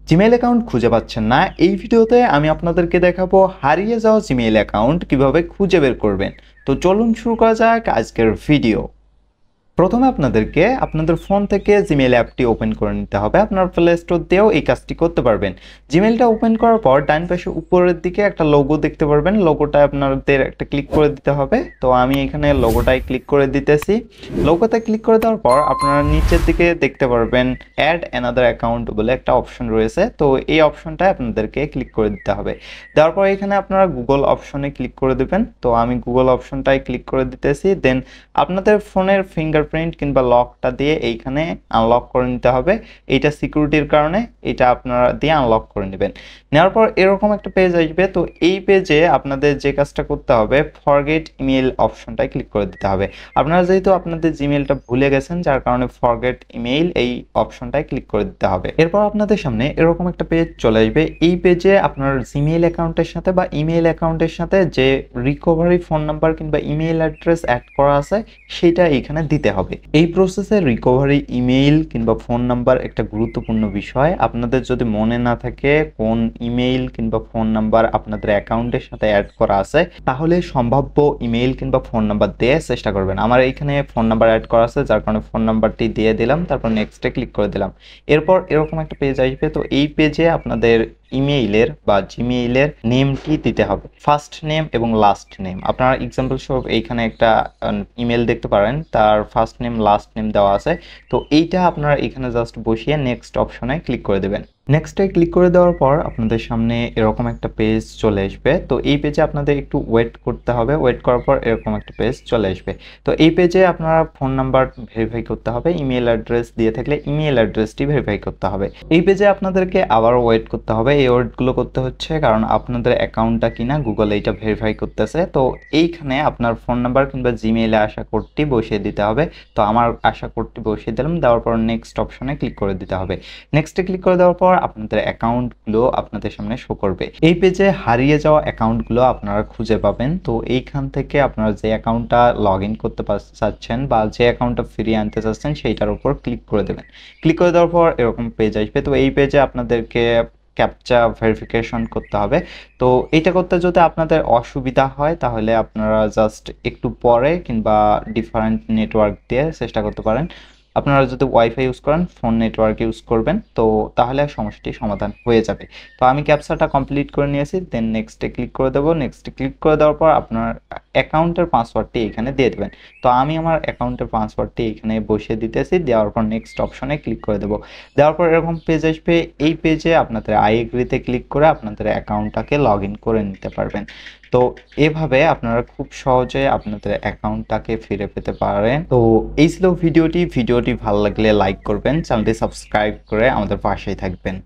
Gmail account খুঁজে পাচ্ছেন না, এই ভিডিওতে আমি আপনাদেরকে দেখাবো হারিয়ে যাওয়া জিমেইল অ্যাকাউন্ট কিভাবে খুঁজে বের করবেন। তো চলুন শুরু করা যাক আজকের ভিডিও। প্রথমে আপনাদেরকে আপনাদের ফোন থেকে জিমেইল অ্যাপটি ওপেন করে নিতে হবে। আপনার প্লে স্টোর দিয়েও এই কাজটি করতে পারবেন। জিমেইলটা ওপেন করার পর ডান পাশে উপরের দিকে একটা লোগো দেখতে পারবেন, লোগোটা আপনাদের একটা ক্লিক করে দিতে হবে। তো আমি এখানে লোগোটায় ক্লিক করে দিতেছি। লোগোতে ক্লিক করে দেওয়ার পর আপনারা নিচের দিকে দেখতে পারবেন অ্যাড অ্যানাদার অ্যাকাউন্ট বলে একটা অপশন রয়েছে। তো এই অপশনটায় আপনাদেরকে ক্লিক করে দিতে হবে। দেওয়ার পর এখানে আপনারা গুগল অপশনে ক্লিক করে দেবেন। তো আমি গুগল অপশনটায় ক্লিক করে দিতেছি। দেন আপনাদের ফোনের ফিঙ্গারপ্রিন্ট কিংবা লকটা দিয়ে এইখানে আনলক করে নিতে হবে। এইটা সিকিউরিটির কারণে এটা আপনারা দিয়ে আনলক করে নেবেন। নেওয়ার পর এরকম একটা পেজ আসবে। তো এই পেজে আপনাদের যে কাজটা করতে হবে, ফরগেট ইমেল অপশনটায় ক্লিক করে দিতে হবে। আপনারা যেহেতু আপনাদের জিমেইলটা ভুলে গেছেন, যার কারণে ফরগেট ইমেইল এই অপশনটায় ক্লিক করে দিতে হবে। এরপর আপনাদের সামনে এরকম একটা পেজ চলে আসবে। এই পেজে আপনার জিমেইল অ্যাকাউন্টের সাথে বা ইমেইল অ্যাকাউন্টের সাথে যে রিকভারি ফোন নাম্বার কিংবা ইমেইল অ্যাড্রেস অ্যাড করা আছে সেটা এখানে দিতে হবে। এই প্রসেসে রিকভারি ইমেইল কিংবা ফোন নাম্বার একটা গুরুত্বপূর্ণ বিষয়। আপনাদের যদি মনে না থাকে কোন ইমেইল কিংবা ফোন নাম্বার আপনাদের অ্যাকাউন্টের সাথে অ্যাড করা আছে, তাহলে সম্ভাব্য ইমেইল কিংবা ফোন নাম্বার দিয়ে চেষ্টা করবেন। আমার এইখানে ফোন নাম্বার অ্যাড করা আছে, যার কারণে ফোন নাম্বারটি দিয়ে দিলাম, তারপর নেক্সটে ক্লিক করে দিলাম। এরপর এরকম একটা পেজ আসবে। তো এই পেজে আপনাদের ইমেইলের বা জিমেইলের নেমটি দিতে হবে, ফার্স্ট নেম এবং লাস্ট নেম। আপনারা এক্সাম্পল স্বরূপ এইখানে একটা ইমেল দেখতে পারেন, তার ফার্স্ট নেম লাস্ট নেম দেওয়া আছে। তো এইটা আপনারা এখানে জাস্ট বসিয়ে নেক্সট অপশনে ক্লিক করে দেবেন। নেক্সটে ক্লিক করে দেওয়ার পর আপনাদের সামনে এরকম একটা পেজ চলে আসবে। তো এই পেজে আপনাদের একটু ওয়েট করতে হবে। ওয়েট করার পর এরকম একটা পেজ চলে আসবে। তো এই পেজে আপনারা ফোন নাম্বার ভেরিফাই করতে হবে, ইমেল অ্যাড্রেস দিয়ে থাকলে ইমেল অ্যাড্রেসটি ভেরিফাই করতে হবে। এই পেজে আপনাদেরকে আবার ওয়েট করতে হবে। এই ওয়েটগুলো করতে হচ্ছে কারণ আপনাদের অ্যাকাউন্টটা কিনা গুগল এইটা ভেরিফাই করতেছে। তো এইখানে আপনার ফোন নাম্বার কিংবা জিমেইলে আসা কোডটি বসিয়ে দিতে হবে। তো আমার আশা কোডটি বসিয়ে দিলাম। দেওয়ার পর নেক্সট অপশনে ক্লিক করে দিতে হবে। নেক্সটে ক্লিক করে দেওয়ার পর আপনাদের অ্যাকাউন্টগুলো আপনাদের সামনে শো করবে। এই পেজে হারিয়ে যাওয়া অ্যাকাউন্টগুলো আপনারা খুঁজে পাবেন। তো এইখান থেকে আপনারা যে অ্যাকাউন্টটা লগ ইন করতে চাচ্ছেন বা যে অ্যাকাউন্টটা ফিরিয়ে আনতে চাচ্ছেন সেইটার উপর ক্লিক করে দেবেন। ক্লিক করে দেওয়ার পর এরকম পেজ আসবে। তো এই পেজে আপনাদেরকে ক্যাপচা ভেরিফিকেশন করতে হবে। তো এটা করতে যদি আপনাদের অসুবিধা হয় তাহলে আপনারা জাস্ট একটু পরে কিংবা ডিফারেন্ট নেটওয়ার্ক দিয়ে চেষ্টা করতে পারেন। আপনারা যদি ওয়াইফাই ইউজ করেন, ফোন নেটওয়ার্ক ইউজ করবেন, তো তাহলে সমস্যাটি সমাধান হয়ে যাবে। তো আমি ক্যাপচাটা কমপ্লিট করে নিয়েছি। দেন নেক্সটে ক্লিক করে দেবো। নেক্সটে ক্লিক করে দেওয়ার পর আপনার অ্যাকাউন্টের পাসওয়ার্ডটি এখানে দিয়ে দেবেন। তো আমি আমার অ্যাকাউন্টের পাসওয়ার্ডটি এখানে বসিয়ে দিতেছি। দেওয়ার পর নেক্সট অপশনে ক্লিক করে দেবো। দেওয়ার পর এরকম পেজ আসবে। এই পেজে আপনাদের আই এগ্রিতে ক্লিক করে আপনাদের অ্যাকাউন্টটাকে লগ ইন করে নিতে পারবেন। তো এভাবে আপনারা খুব সহজে আপনাদের অ্যাকাউন্টটাকে ফিরে পেতে পারেন। তো এই ছিল ভিডিওটি ভালো লাগলে লাইক করবেন, চ্যানেলটি সাবস্ক্রাইব করে আমাদের পাশেই থাকবেন।